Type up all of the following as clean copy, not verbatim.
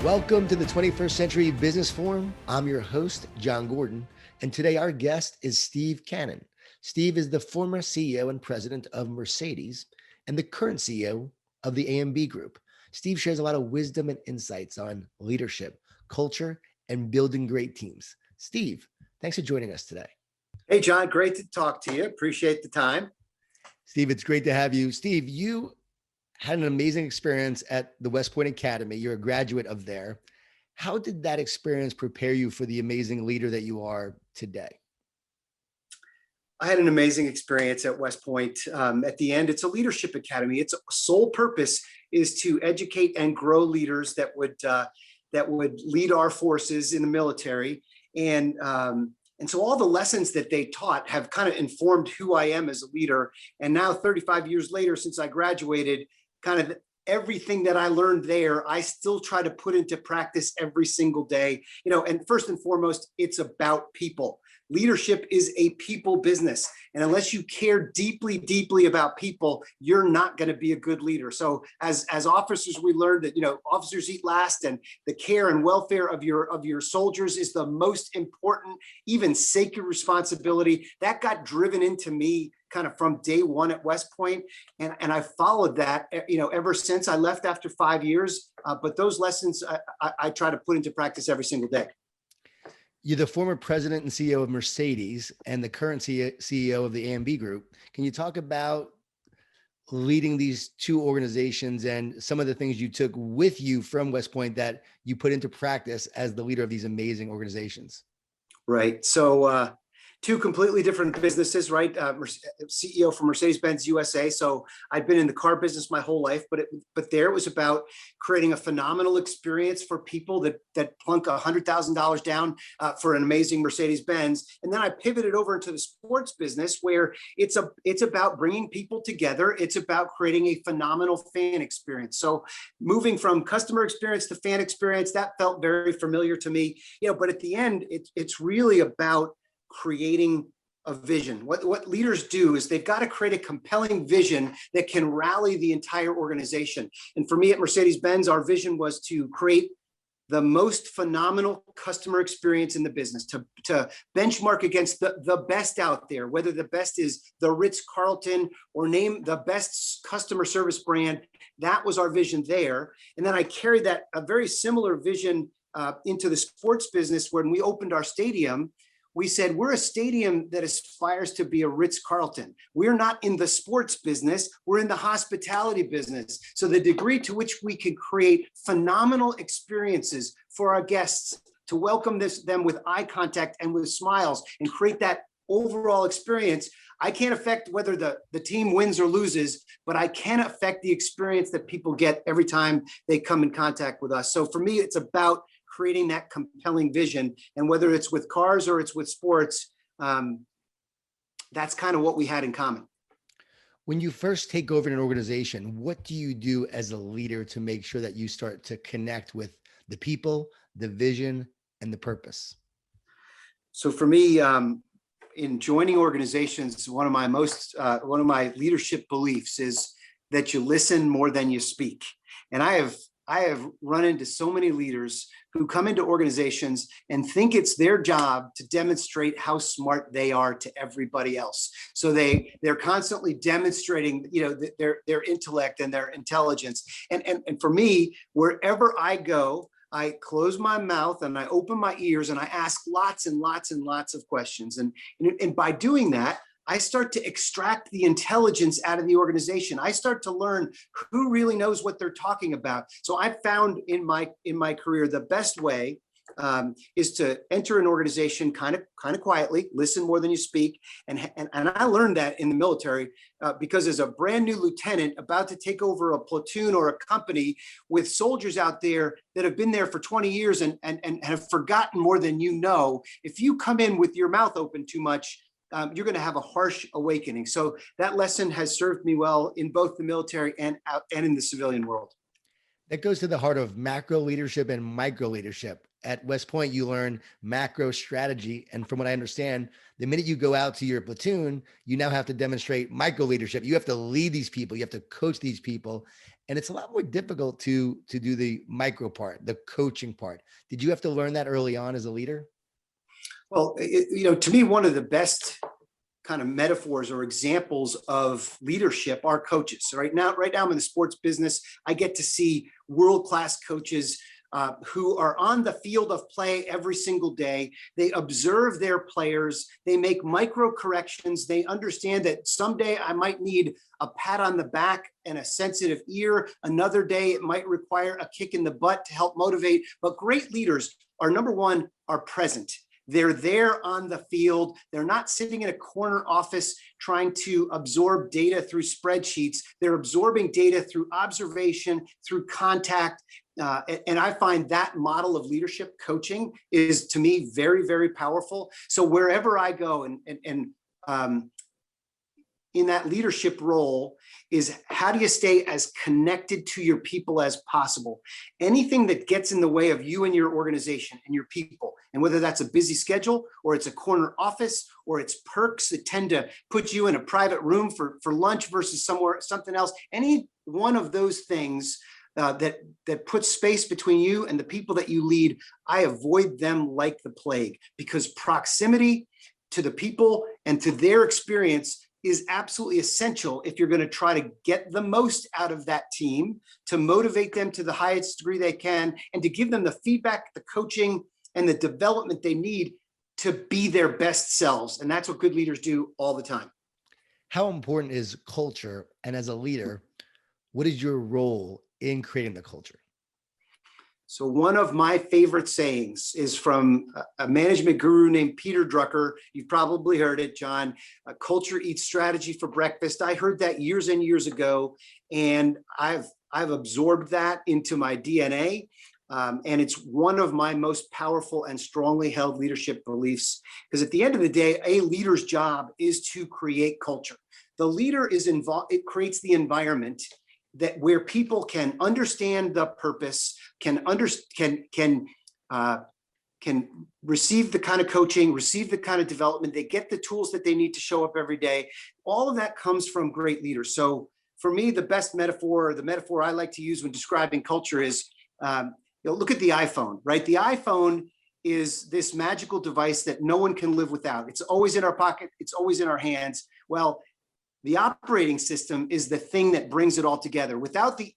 Welcome to the 21st Century Business Forum. I'm your host, Jon Gordon, and today our guest is Steve Cannon. Steve is the former CEO and president of Mercedes and the current CEO of the AMB Group. Steve shares a lot of wisdom and insights on leadership, culture, and building great teams. Steve, thanks for joining us today. Hey, Jon, great to talk to you. Appreciate the time. Steve, it's great to have you. Steve, you had an amazing experience at the West Point Academy. You're a graduate of there. How did that experience prepare you for the amazing leader that you are today? I had an amazing experience at West Point. At the end, it's a leadership academy. Its sole purpose is to educate and grow leaders that would lead our forces in the military. And so all the lessons that they taught have kind of informed who I am as a leader. And now 35 years later, since I graduated, kind of everything that I learned there, I still try to put into practice every single day. And first and foremost, it's about people. Leadership is a people business. And unless you care deeply, deeply about people, you're not going to be a good leader. So as officers, we learned that, officers eat last, and the care and welfare of your soldiers is the most important, even sacred responsibility. That got driven into me kind of from day one at West Point. And I followed that, ever since I left after 5 years. But those lessons I try to put into practice every single day. You're the former president and CEO of Mercedes and the current CEO of the AMB Group. Can you talk about leading these two organizations and some of the things you took with you from West Point that you put into practice as the leader of these amazing organizations? Right. So two completely different businesses, right? CEO for Mercedes-Benz USA. So I'd been in the car business my whole life, but there it was about creating a phenomenal experience for people that plunk $100,000 down for an amazing Mercedes-Benz. And then I pivoted over into the sports business, where it's about bringing people together. It's about creating a phenomenal fan experience. So moving from customer experience to fan experience, that felt very familiar to me. But at the end, it's really about creating a vision. What leaders do is they've got to create a compelling vision that can rally the entire organization. And for me at Mercedes-Benz, our vision was to create the most phenomenal customer experience in the business, to benchmark against the best out there, whether the best is the Ritz-Carlton or name the best customer service brand. That was our vision there. And then I carried a very similar vision into the sports business. When we opened our stadium, we said, we're a stadium that aspires to be a Ritz-Carlton. We're not in the sports business, we're in the hospitality business. So the degree to which we can create phenomenal experiences for our guests, to welcome them with eye contact and with smiles, and create that overall experience. I can't affect whether the team wins or loses, but I can affect the experience that people get every time they come in contact with us. So for me, it's about creating that compelling vision. And whether it's with cars or it's with sports, that's kind of what we had in common. When you first take over an organization, what do you do as a leader to make sure that you start to connect with the people, the vision, and the purpose? So for me, in joining organizations, one of my leadership beliefs is that you listen more than you speak. And I have run into so many leaders who come into organizations and think it's their job to demonstrate how smart they are to everybody else. So they're constantly demonstrating, their intellect and their intelligence. And for me, wherever I go, I close my mouth and I open my ears and I ask lots and lots and lots of questions. And by doing that, I start to extract the intelligence out of the organization. I start to learn who really knows what they're talking about. So I found in my career, the best way is to enter an organization kind of quietly, listen more than you speak. And I learned that in the military because as a brand new lieutenant about to take over a platoon or a company with soldiers out there that have been there for 20 years and have forgotten more than you know, if you come in with your mouth open too much, you're going to have a harsh awakening. So that lesson has served me well in both the military and in the civilian world. That goes to the heart of macro leadership and micro leadership. At West Point, you learn macro strategy. And from what I understand, the minute you go out to your platoon, you now have to demonstrate micro leadership. You have to lead these people. You have to coach these people. And it's a lot more difficult to do the micro part, the coaching part. Did you have to learn that early on as a leader? Well, to me, one of the best kind of metaphors or examples of leadership are coaches. So right now I'm in the sports business. I get to see world-class coaches who are on the field of play every single day. They observe their players. They make micro corrections. They understand that someday I might need a pat on the back and a sensitive ear. Another day it might require a kick in the butt to help motivate. But great leaders are, number one, are present. They're there on the field. They're not sitting in a corner office trying to absorb data through spreadsheets. They're absorbing data through observation, through contact. And I find that model of leadership coaching is, to me, very, very powerful. So wherever I go and in that leadership role is, how do you stay as connected to your people as possible? Anything that gets in the way of you and your organization and your people, and whether that's a busy schedule or it's a corner office or it's perks that tend to put you in a private room for lunch versus something else, any one of those things that puts space between you and the people that you lead, I avoid them like the plague, because proximity to the people and to their experience is absolutely essential if you're going to try to get the most out of that team, to motivate them to the highest degree they can, and to give them the feedback, the coaching, and the development they need to be their best selves. And that's what good leaders do all the time. How important is culture? And as a leader, what is your role in creating the culture? So one of my favorite sayings is from a management guru named Peter Drucker. You've probably heard it, John. Culture eats strategy for breakfast. I heard that years and years ago, and I've absorbed that into my DNA. And it's one of my most powerful and strongly held leadership beliefs, because at the end of the day, a leader's job is to create culture. The leader is involved. It creates the environment that where people can understand the purpose, can receive the kind of coaching, receive the kind of development, they get the tools that they need to show up every day. All of that comes from great leaders. So for me, the best metaphor, or the metaphor I like to use when describing culture is, look at the iPhone, right? The iPhone is this magical device that no one can live without. It's always in our pocket. It's always in our hands. Well, the operating system is the thing that brings it all together. Without the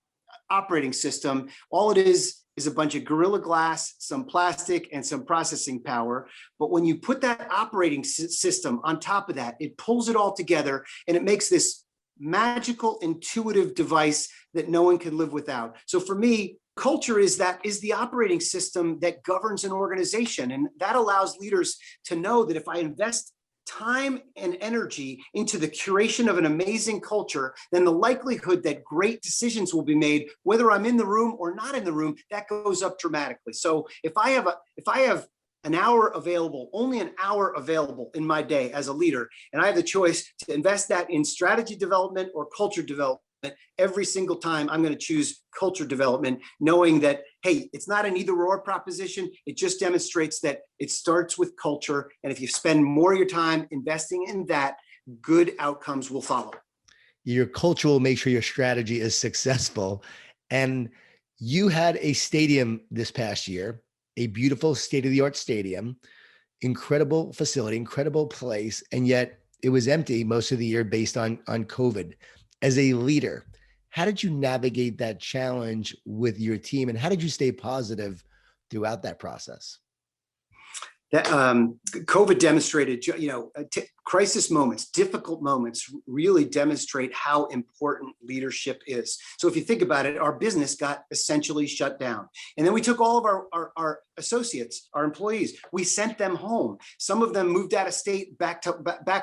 operating system, all it is a bunch of Gorilla Glass, some plastic, and some processing power. But when you put that operating system on top of that, it pulls it all together, and it makes this magical, intuitive device that no one can live without. So for me, culture is the operating system that governs an organization. And that allows leaders to know that if I invest time and energy into the curation of an amazing culture, then the likelihood that great decisions will be made, whether I'm in the room or not in the room, that goes up dramatically. So if I have an hour available, only an hour available in my day as a leader, and I have the choice to invest that in strategy development or culture development, every single time I'm going to choose culture development, knowing that, hey, it's not an either or proposition. It just demonstrates that it starts with culture. And if you spend more of your time investing in that, good outcomes will follow. Your culture will make sure your strategy is successful. And you had a stadium this past year, a beautiful state-of-the-art stadium, incredible facility, incredible place. And yet it was empty most of the year based on COVID. As a leader, how did you navigate that challenge with your team, and how did you stay positive throughout that process? That COVID demonstrated, crisis moments, difficult moments really demonstrate how important leadership is. So if you think about it, our business got essentially shut down. And then we took all of our associates, our employees, we sent them home. Some of them moved out of state back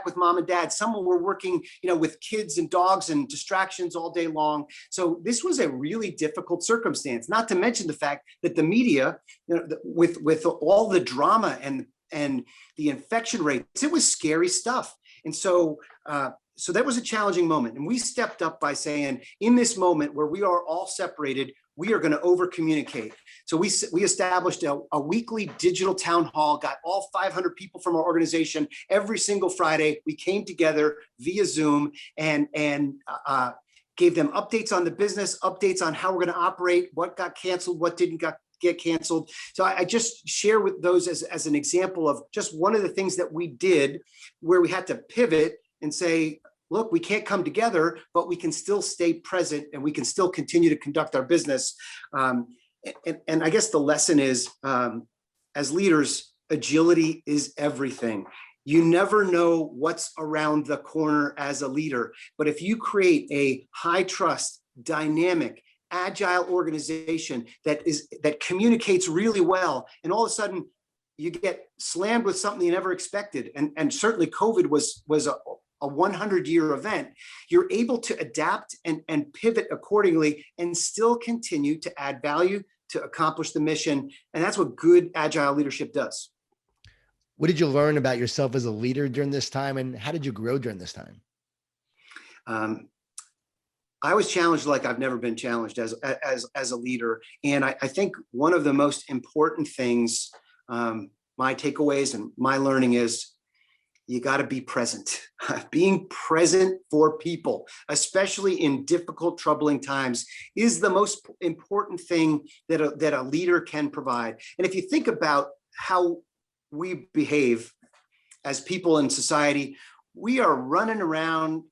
with mom and dad. Some were working, with kids and dogs and distractions all day long. So this was a really difficult circumstance, not to mention the fact that the media, with all the drama and the infection rates, it was scary stuff. And so that was a challenging moment. And we stepped up by saying, in this moment where we are all separated, we are going to over communicate. So we established a weekly digital town hall, got all 500 people from our organization every single Friday. We came together via Zoom and gave them updates on the business, updates on how we're going to operate, what got canceled, what didn't get canceled. So I just share with those as an example of just one of the things that we did where we had to pivot and say, look, we can't come together, but we can still stay present and we can still continue to conduct our business. And I guess the lesson is, as leaders, agility is everything. You never know what's around the corner as a leader, but if you create a high trust, dynamic, agile organization that communicates really well, and all of a sudden you get slammed with something you never expected, and certainly COVID was a 100-year event, you're able to adapt and pivot accordingly and still continue to add value to accomplish the mission. And that's what good agile leadership does. What did you learn about yourself as a leader during this time, and how did you grow during this time? I was challenged like I've never been challenged as a leader. And I think one of the most important things, my takeaways and my learning is, you got to be present. Being present for people, especially in difficult, troubling times, is the most important thing that a leader can provide. And if you think about how we behave as people in society, we are running around.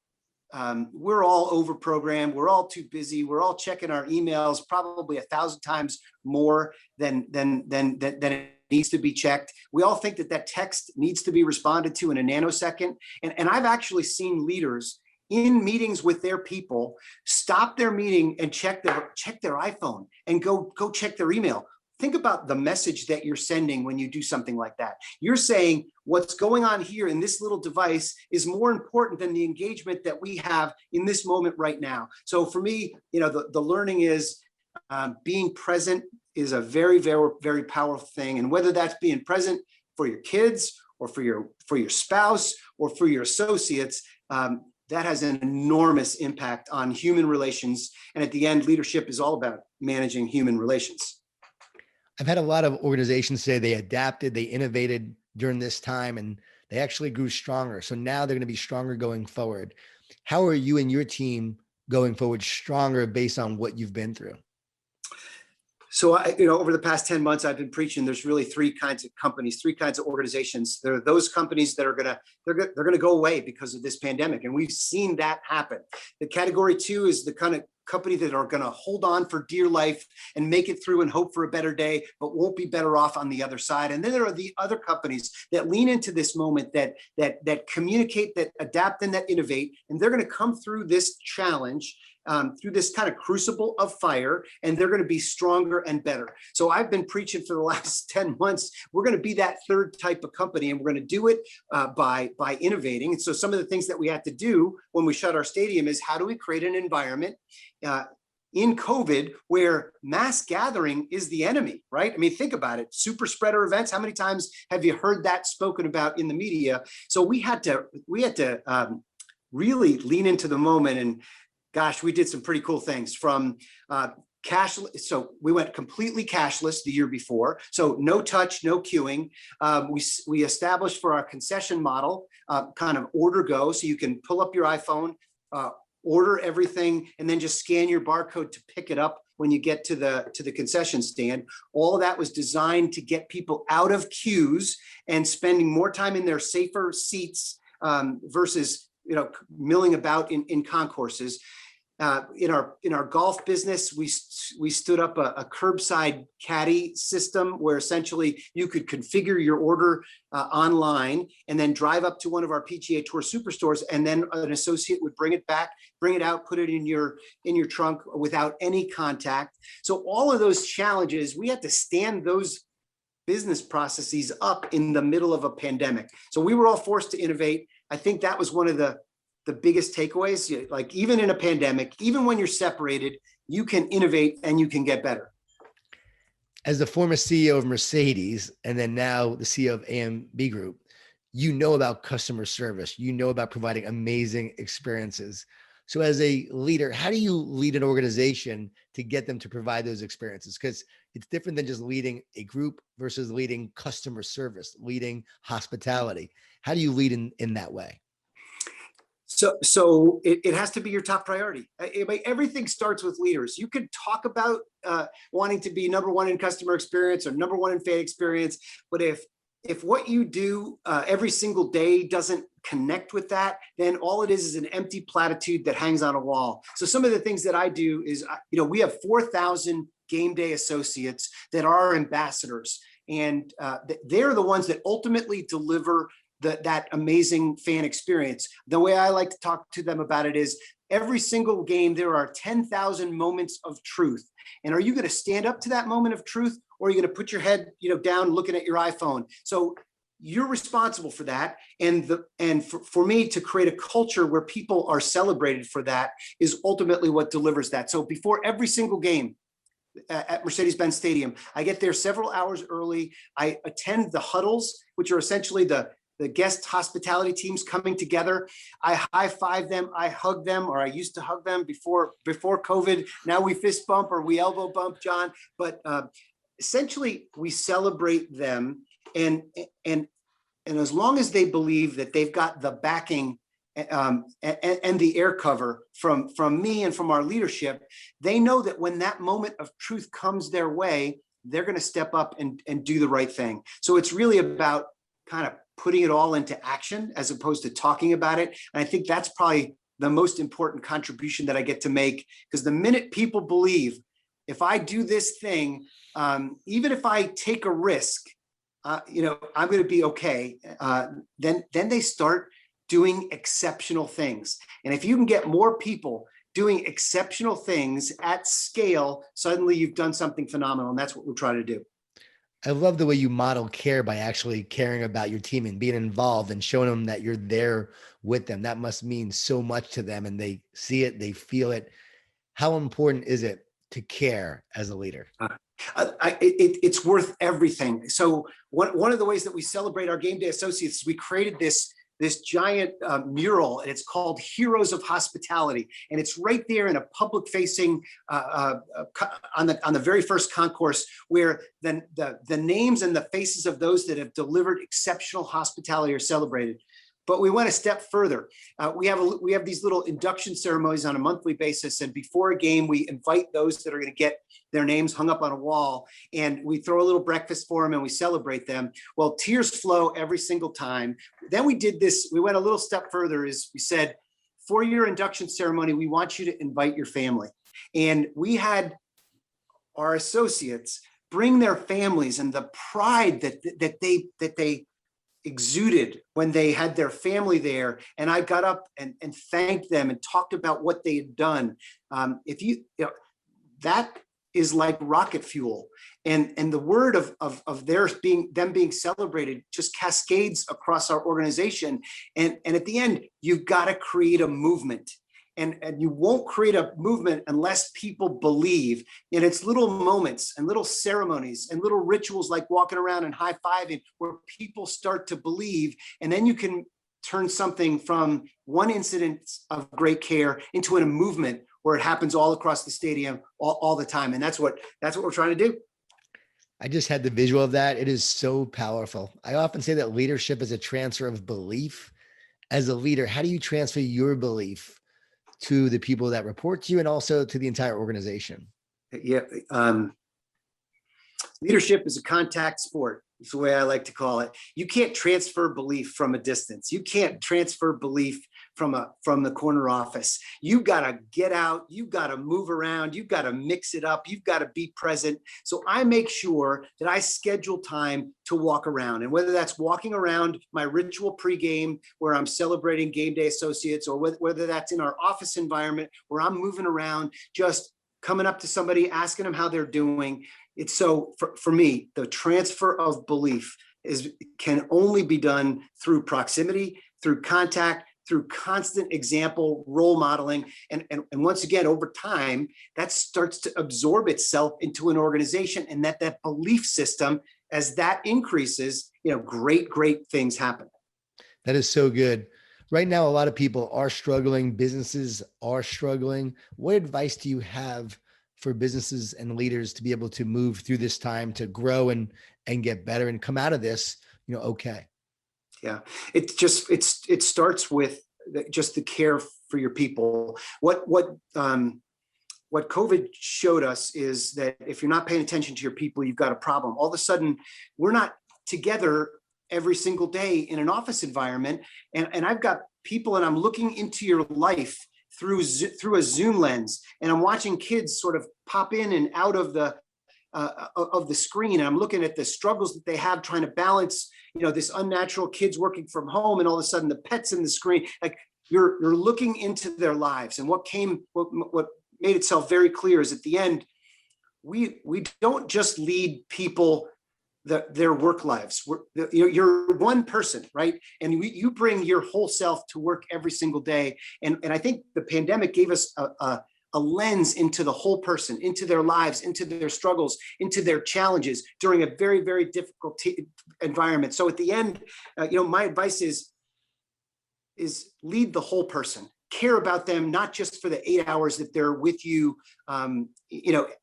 We're all overprogrammed. We're all too busy. We're all checking our emails probably 1,000 times more than it needs to be checked. We all think that text needs to be responded to in a nanosecond. And I've actually seen leaders in meetings with their people stop their meeting and check their iPhone and go check their email. Think about the message that you're sending when you do something like that. You're saying what's going on here in this little device is more important than the engagement that we have in this moment right now. So for me, the learning is being present is a very, very, very powerful thing. And whether that's being present for your kids or for your spouse or for your associates, that has an enormous impact on human relations. And at the end, leadership is all about managing human relations. I've had a lot of organizations say they adapted, they innovated during this time, and they actually grew stronger. So now they're going to be stronger going forward. How are you and your team going forward stronger based on what you've been through? So, over the past 10 months, I've been preaching there's really three kinds of companies, three kinds of organizations. There are those companies that are they're going to go away because of this pandemic. And we've seen that happen. The category 2 is the kind of company that are going to hold on for dear life and make it through and hope for a better day, but won't be better off on the other side. And then there are the other companies that lean into this moment, that communicate, that adapt, and that innovate. And they're going to come through this challenge, through this kind of crucible of fire, and they're going to be stronger and better. So I've been preaching for the last 10 months, we're going to be that third type of company, and we're going to do it by innovating. And so some of the things that we had to do when we shut our stadium is, how do we create an environment in COVID where mass gathering is the enemy, right? I mean, think about it. Super spreader events. How many times have you heard that spoken about in the media? So we had to really lean into the moment, and gosh, we did some pretty cool things from cashless. So we went completely cashless the year before. So no touch, no queuing. We established for our concession model kind of order go. So you can pull up your iPhone, order everything, and then just scan your barcode to pick it up when you get to the concession stand. All of that was designed to get people out of queues and spending more time in their safer seats versus milling about in concourses. In our golf business, we stood up a curbside caddy system where essentially you could configure your order online and then drive up to one of our PGA Tour superstores, and then an associate would bring it back, bring it out, put it in your trunk without any contact. So all of those challenges, we had to stand those business processes up in the middle of a pandemic. So we were all forced to innovate. I think that was one of the biggest takeaways. Like, even in a pandemic, even when you're separated, you can innovate and you can get better. As the former CEO of Mercedes, and then now the CEO of AMB Group, you know about customer service, you know about providing amazing experiences. So as a leader, how do you lead an organization to get them to provide those experiences? Because it's different than just leading a group versus leading customer service, leading hospitality. How do you lead in that way? So it has to be your top priority. Everything starts with leaders. You could talk about wanting to be number one in customer experience or number one in fan experience, but if what you do every single day doesn't connect with that, then all it is an empty platitude that hangs on a wall. So some of the things that I do is, we have 4,000 game day associates that are our ambassadors, and they're the ones that ultimately deliver that amazing fan experience. The way I like to talk to them about it is every single game, there are 10,000 moments of truth. And are you going to stand up to that moment of truth, or are you going to put your head, down looking at your iPhone? So you're responsible for that. And for me to create a culture where people are celebrated for that is ultimately what delivers that. So before every single game at Mercedes-Benz Stadium, I get there several hours early. I attend the huddles, which are essentially the guest hospitality teams coming together. I high five them, I hug them, or I used to hug them before COVID. Now we fist bump or we elbow bump, John. But essentially, we celebrate them, and as long as they believe that they've got the backing and the air cover from me and from our leadership, they know that when that moment of truth comes their way, they're going to step up and do the right thing. So it's really about kind of putting it all into action as opposed to talking about it. And I think that's probably the most important contribution that I get to make, because the minute people believe, if I do this thing, even if I take a risk, I'm going to be okay. Then they start doing exceptional things. And if you can get more people doing exceptional things at scale, suddenly you've done something phenomenal. And that's what we're trying to do. I love the way you model care by actually caring about your team and being involved and showing them that you're there with them. That must mean so much to them, and they see it, they feel it. How important is it to care as a leader? It's worth everything. So one of the ways that we celebrate our game day associates, we created this giant mural, and it's called Heroes of Hospitality. And it's right there in a public facing on the very first concourse, where then the names and the faces of those that have delivered exceptional hospitality are celebrated. But we went a step further. We have these little induction ceremonies on a monthly basis, and before a game, we invite those that are going to get their names hung up on a wall, and we throw a little breakfast for them and we celebrate them. Well, tears flow every single time. Then we did this. We went a little step further. Is we said, for your induction ceremony, we want you to invite your family, and we had our associates bring their families, and the pride that they exuded when they had their family there. And I got up and thanked them and talked about what they had done. That is like rocket fuel. And the word of them being celebrated just cascades across our organization. And at the end, you've got to create a movement. And you won't create a movement unless people believe. And it's little moments and little ceremonies and little rituals like walking around and high-fiving where people start to believe. And then you can turn something from one incident of great care into a movement where it happens all across the stadium all the time. And that's what we're trying to do. I just had the visual of that. It is so powerful. I often say that leadership is a transfer of belief. As a leader, how do you transfer your belief to the people that report to you and also to the entire organization? Yeah. Leadership is a contact sport. It's the way I like to call it. You can't transfer belief from a distance. You can't transfer belief from the corner office. You got to get out. You got to move around. You've got to mix it up. You've got to be present. So I make sure that I schedule time to walk around. And whether that's walking around my ritual pregame where I'm celebrating game day associates, or whether that's in our office environment where I'm moving around, just coming up to somebody, asking them how they're doing. It's so for me, the transfer of belief can only be done through proximity, through contact, through constant example, role modeling. And once again, over time, that starts to absorb itself into an organization, and that belief system, as that increases, great things happen. That is so good. Right now, a lot of people are struggling. Businesses are struggling. What advice do you have for businesses and leaders to be able to move through this time, to grow and get better and come out of this, okay? Yeah, it starts with just the care for your people. What COVID showed us is that if you're not paying attention to your people, you've got a problem. All of a sudden, we're not together every single day in an office environment. And I've got people and I'm looking into your life through a Zoom lens, and I'm watching kids sort of pop in and out of the screen. And I'm looking at the struggles that they have trying to balance, this unnatural kids working from home, and all of a sudden the pets in the screen. Like you're looking into their lives. And what made itself very clear is at the end, we don't just lead people their work lives. You're one person, right? And you bring your whole self to work every single day. And I think the pandemic gave us a lens into the whole person, into their lives, into their struggles, into their challenges during a very, very difficult environment. So at the end, my advice is lead the whole person. Care about them, not just for the 8 hours that they're with you, in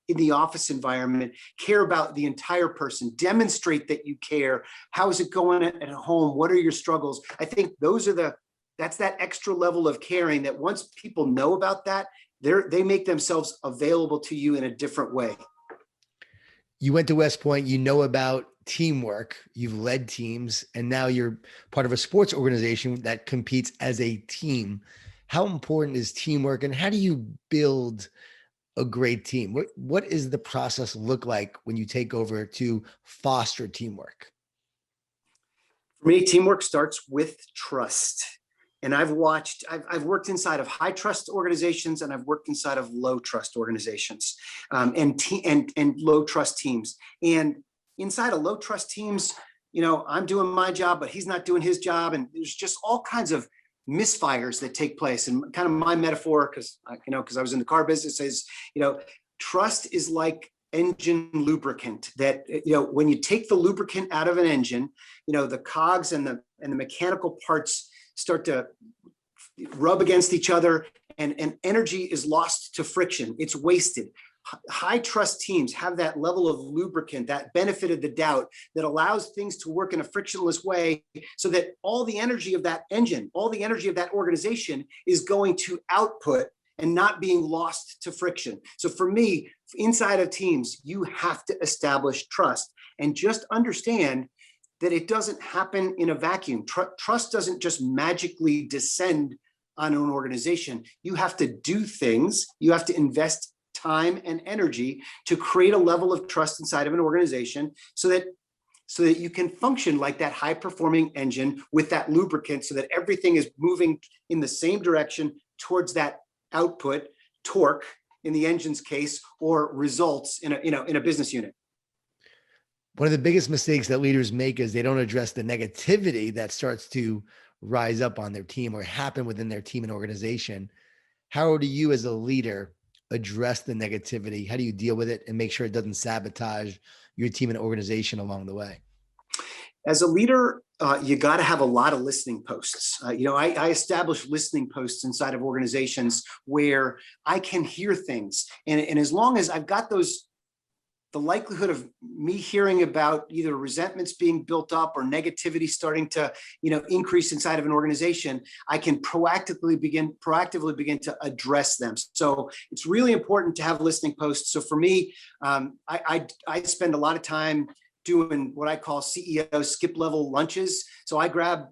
the office environment. Care about the entire person. Demonstrate that you care. How is it going at home? What are your struggles? I think that's that extra level of caring that once people know about that, they make themselves available to you in a different way. You went to West Point, about teamwork, you've led teams, and now you're part of a sports organization that competes as a team. How important is teamwork, and how do you build a great team? What is the process look like when you take over to foster teamwork? For me, teamwork starts with trust. And I've worked inside of high trust organizations, and I've worked inside of low trust organizations, and low trust teams. And inside of low trust teams, I'm doing my job, but he's not doing his job. And there's just all kinds of misfires that take place. And kind of my metaphor, because I was in the car business, is, trust is like engine lubricant. That, when you take the lubricant out of an engine, the cogs and the mechanical parts start to rub against each other, and energy is lost to friction. It's wasted. High trust teams have that level of lubricant, that benefit of the doubt, that allows things to work in a frictionless way, so that all the energy of that engine, all the energy of that organization is going to output and not being lost to friction. So for me, inside of teams, you have to establish trust, and just understand that it doesn't happen in a vacuum. Trust doesn't just magically descend on an organization. You have to do things. You have to invest time and energy to create a level of trust inside of an organization, so that you can function like that high performing engine with that lubricant, so that everything is moving in the same direction towards that output, torque in the engine's case, or results in a business unit. One of the biggest mistakes that leaders make is they don't address the negativity that starts to rise up on their team or happen within their team and organization. How do you as a leader address the negativity? How do you deal with it and make sure it doesn't sabotage your team and organization along the way? As a leader, you got to have a lot of listening posts. I establish listening posts inside of organizations where I can hear things. And as long as I've got the likelihood of me hearing about either resentments being built up or negativity starting to, increase inside of an organization, I can proactively begin to address them. So it's really important to have listening posts. So for me, I spend a lot of time doing what I call CEO skip level lunches. So I grab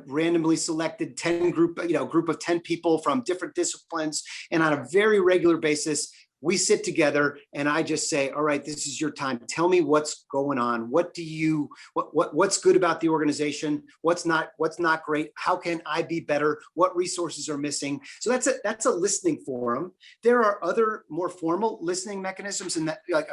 randomly selected group of 10 people from different disciplines, and on a very regular basis, we sit together and I just say, all right, this is your time. Tell me what's going on. What's good about the organization? What's not great? How can I be better? What resources are missing? So that's a listening forum. There are other more formal listening mechanisms, and that, like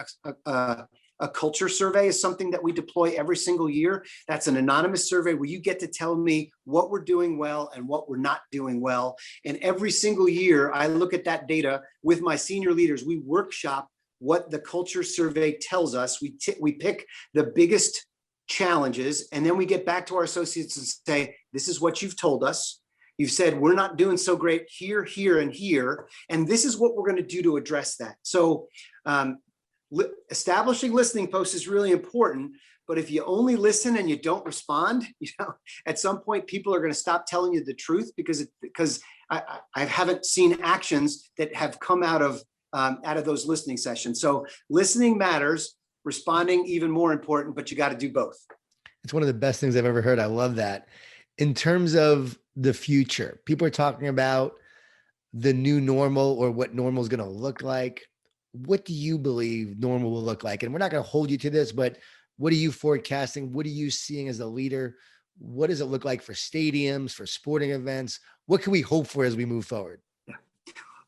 a culture survey is something that we deploy every single year. That's an anonymous survey where you get to tell me what we're doing well and what we're not doing well. And every single year, I look at that data with my senior leaders. We workshop what the culture survey tells us. We pick the biggest challenges, and then we get back to our associates and say, this is what you've told us. You've said we're not doing so great here, here, and here, and this is what we're going to do to address that. So establishing listening posts is really important. But if you only listen and you don't respond, at some point people are going to stop telling you the truth because I haven't seen actions that have come out of those listening sessions. So listening matters, responding even more important, but you got to do both. It's one of the best things I've ever heard. I love that. In terms of the future, people are talking about the new normal or what normal is going to look like. What do you believe normal will look like? And we're not going to hold you to this, but what are you forecasting? What are you seeing as a leader? What does it look like for stadiums, for sporting events? What can we hope for as we move forward?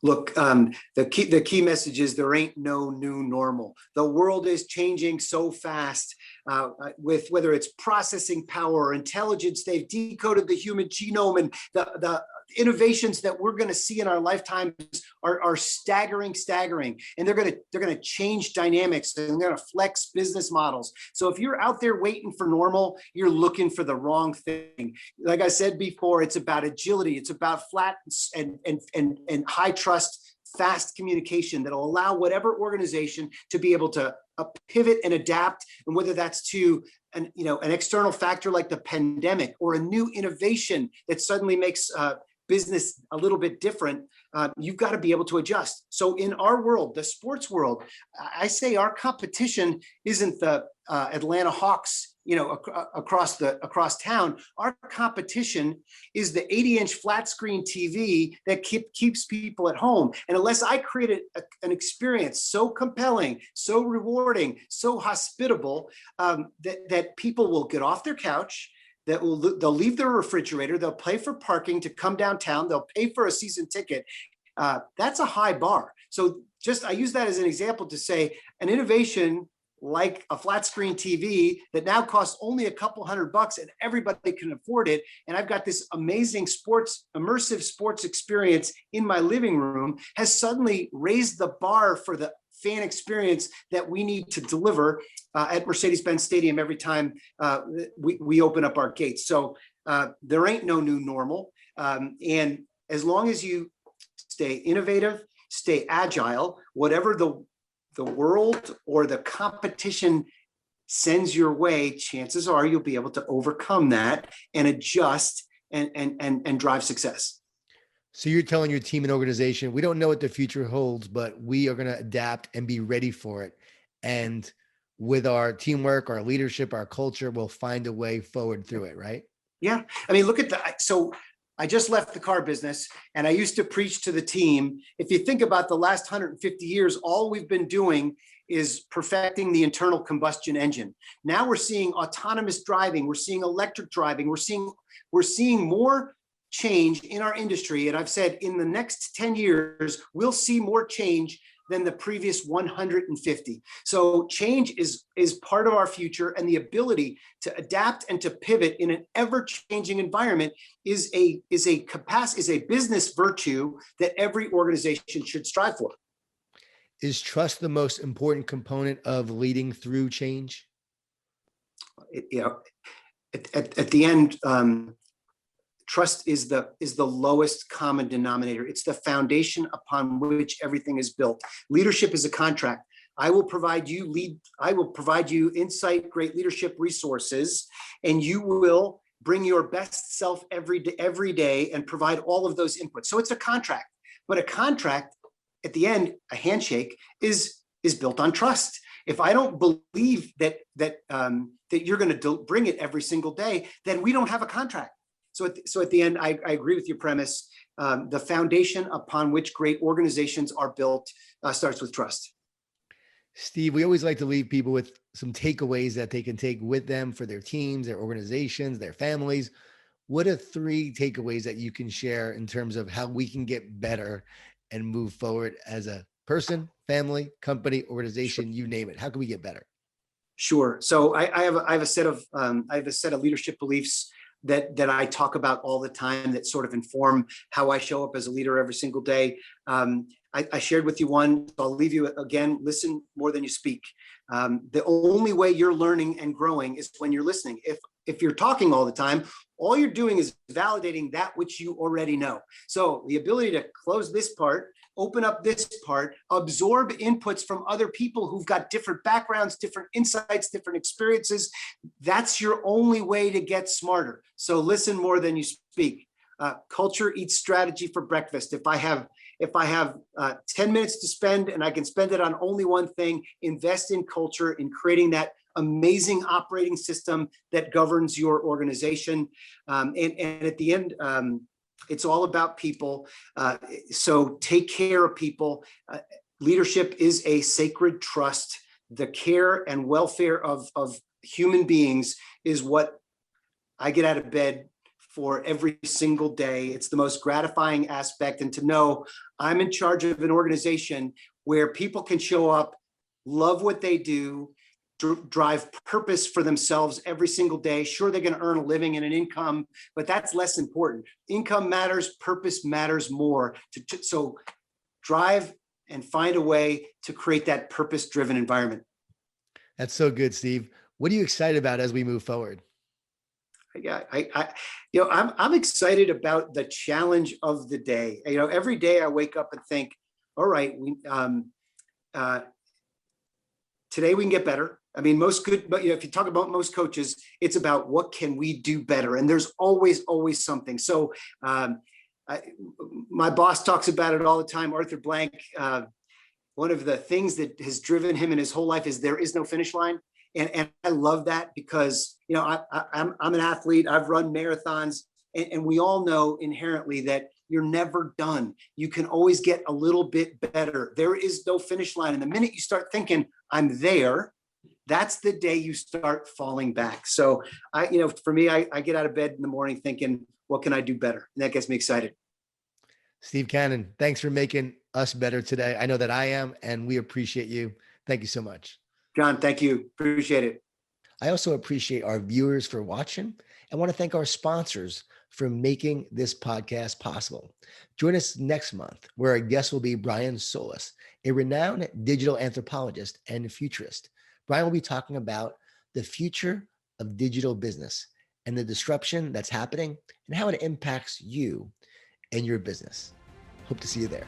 Look, the key message is there ain't no new normal. The world is changing so fast with whether it's processing power or intelligence. They've decoded the human genome, and the innovations that we're going to see in our lifetimes are staggering, and they're going to change dynamics, and they're going to flex business models. So if you're out there waiting for normal, you're looking for the wrong thing. Like I said before, it's about agility. It's about flat and high trust, fast communication that'll allow whatever organization to be able to pivot and adapt. And whether that's to an external factor like the pandemic or a new innovation that suddenly makes business a little bit different, you've got to be able to adjust. So in our world, the sports world, I say our competition isn't the Atlanta Hawks, across town. Our competition is the 80-inch flat screen TV that keeps people at home. And unless I created an experience so compelling, so rewarding, so hospitable, that people will get off their couch, they'll leave their refrigerator, they'll pay for parking to come downtown, they'll pay for a season ticket. That's a high bar. So I use that as an example to say an innovation like a flat screen TV that now costs only a couple $100 and everybody can afford it. And I've got this amazing immersive sports experience in my living room has suddenly raised the bar for the fan experience that we need to deliver at Mercedes-Benz Stadium every time we open up our gates. So there ain't no new normal. And as long as you stay innovative, stay agile, whatever the world or the competition sends your way, chances are you'll be able to overcome that and adjust and drive success. So you're telling your team and organization, we don't know what the future holds, but we are going to adapt and be ready for it. And with our teamwork, our leadership, our culture, we'll find a way forward through it, right? Yeah. I mean, look at so I just left the car business and I used to preach to the team. If you think about the last 150 years, all we've been doing is perfecting the internal combustion engine. Now we're seeing autonomous driving. We're seeing electric driving. We're seeing more change in our industry. And I've said in the next 10 years, we'll see more change than the previous 150. So change is part of our future, and the ability to adapt and to pivot in an ever-changing environment is a business virtue that every organization should strive for. Is trust the most important component of leading through change? At the end, trust is the lowest common denominator. It's the foundation upon which everything is built. Leadership is a contract. I will provide you insight, great leadership resources, and you will bring your best self every day and provide all of those inputs. So it's a contract, but a contract at the end, a handshake is built on trust. If I don't believe that you're going to bring it every single day, then we don't have a contract. So at the end, I agree with your premise. The foundation upon which great organizations are built starts with trust. Steve, we always like to leave people with some takeaways that they can take with them for their teams, their organizations, their families. What are 3 takeaways that you can share in terms of how we can get better and move forward as a person, family, company, organization, you name it? How can we get better? Sure. So I have a set of leadership beliefs that I talk about all the time that sort of inform how I show up as a leader every single day. I shared with you one, so I'll leave you again, listen more than you speak. The only way you're learning and growing is when you're listening. If you're talking all the time, all you're doing is validating that which you already know. So the ability to close this part open up this part, absorb inputs from other people who've got different backgrounds, different insights, different experiences. That's your only way to get smarter. So listen more than you speak. Culture eats strategy for breakfast. If I have 10 minutes to spend and I can spend it on only one thing, invest in culture, in creating that amazing operating system that governs your organization. And at the end, it's all about people. So take care of people. Leadership is a sacred trust. The care and welfare of human beings is what I get out of bed for every single day. It's the most gratifying aspect. And to know I'm in charge of an organization where people can show up, love what they do, drive purpose for themselves every single day. Sure, they're going to earn a living and an income, but that's less important. Income matters, purpose matters more. So drive and find a way to create that purpose-driven environment. That's so good, Steve. What are you excited about as we move forward? Yeah, I'm excited about the challenge of the day. Every day I wake up and think, all right, today we can get better. I mean, but if you talk about most coaches, it's about what can we do better, and there's always something. So, my boss talks about it all the time. Arthur Blank. One of the things that has driven him in his whole life is there is no finish line. And I love that because, I'm an athlete. I've run marathons, and we all know inherently that you're never done. You can always get a little bit better. There is no finish line. And the minute you start thinking, I'm there, that's the day you start falling back. So for me, I get out of bed in the morning thinking, what can I do better? And that gets me excited. Steve Cannon, thanks for making us better today. I know that I am, and we appreciate you. Thank you so much. John, thank you. Appreciate it. I also appreciate our viewers for watching and want to thank our sponsors for making this podcast possible. Join us next month, where our guest will be Brian Solis, a renowned digital anthropologist and futurist. Brian will be talking about the future of digital business and the disruption that's happening and how it impacts you and your business. Hope to see you there.